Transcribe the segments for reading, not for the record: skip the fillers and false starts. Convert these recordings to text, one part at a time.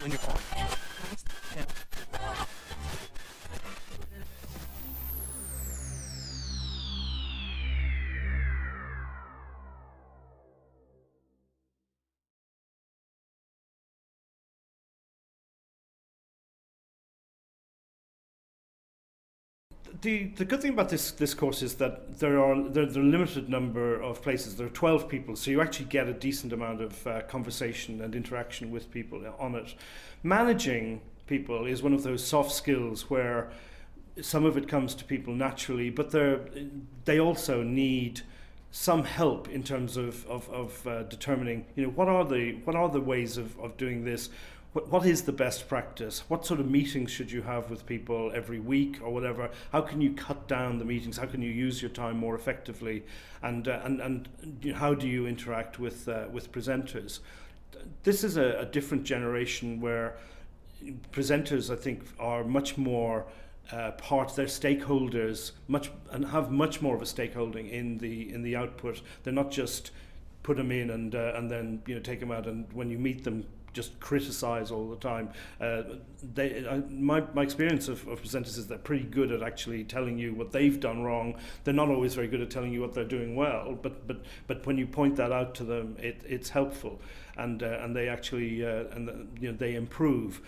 when you're on. Yeah. The good thing about this course is that there are a limited number of places. There are 12 people, so you actually get a decent amount of conversation and interaction with people on it. Managing people is one of those soft skills where some of it comes to people naturally, but they also need some help in terms of determining, what are the ways of doing this. What is the best practice? What sort of meetings should you have with people every week or whatever? How can you cut down the meetings? How can you use your time more effectively? And how do you interact with presenters? This is a different generation where presenters, I think, are much more their stakeholders and have much more of a stakeholding in the output. They're not just put them in and then take them out, and when you meet them, just criticize all the time. My experience of presenters is they're pretty good at actually telling you what they've done wrong. They're not always very good at telling you what they're doing well, but when you point that out to them, it's helpful, and they actually they improve.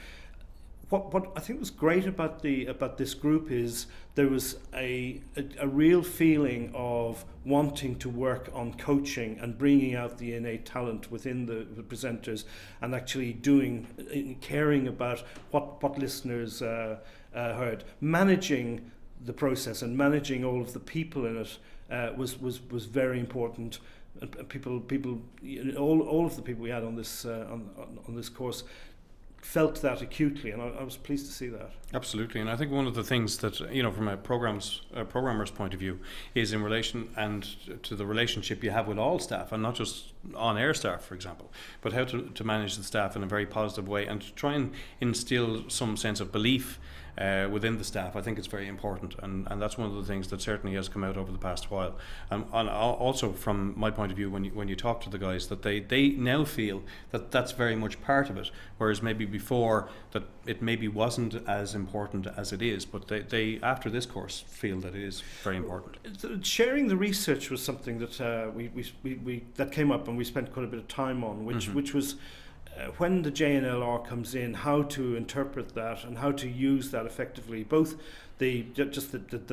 What I think was great about this group is there was a real feeling of wanting to work on coaching and bringing out the innate talent within the presenters, and actually caring about what listeners heard. Managing the process and managing all of the people in it was very important. And people, all of the people we had on this on this course felt that acutely, and I was pleased to see that. Absolutely, and I think one of the things that, from a programmer's point of view, is in relation and to the relationship you have with all staff, and not just on-air staff, for example, but how to manage the staff in a very positive way and to try and instill some sense of belief within the staff. I think it's very important, and that's one of the things that certainly has come out over the past while. And also from my point of view, when you talk to the guys, that they now feel that that's very much part of it, whereas maybe before that it maybe wasn't as important as it is, but they after this course feel that it is very important. Sharing the research was something that we that came up, and we spent quite a bit of time on, which was when the JNLR comes in, how to interpret that and how to use that effectively, both the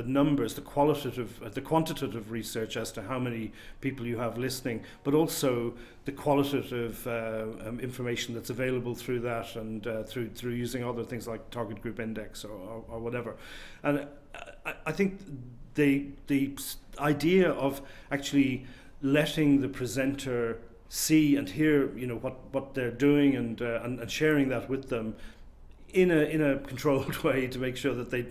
numbers, the quantitative research as to how many people you have listening, but also the qualitative information that's available through that, and through using other things like target group index or whatever. And I think the idea of actually letting the presenter see and hear, what they're doing, and sharing that with them in a controlled way to make sure that they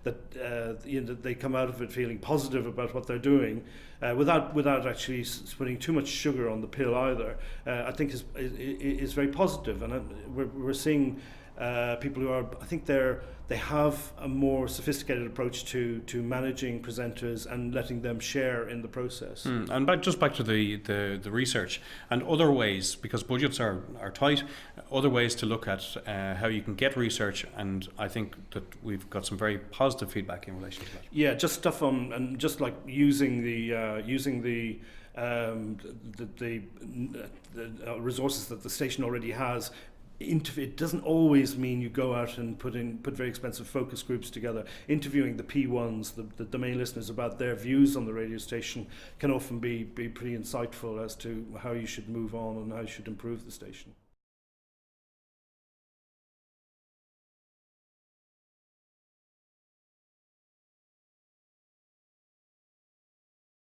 that they come out of it feeling positive about what they're doing, without actually putting too much sugar on the pill either. I think is very positive, and we're seeing people who are, I think they have a more sophisticated approach to managing presenters and letting them share in the process. And back to the research and other ways, because budgets are tight, other ways to look at how you can get research, and I think that we've got some very positive feedback in relation to that. Yeah, just stuff on, and just like using the resources that the station already has. It doesn't always mean you go out and put very expensive focus groups together. Interviewing the P1s, the domain listeners, about their views on the radio station can often be pretty insightful as to how you should move on and how you should improve the station.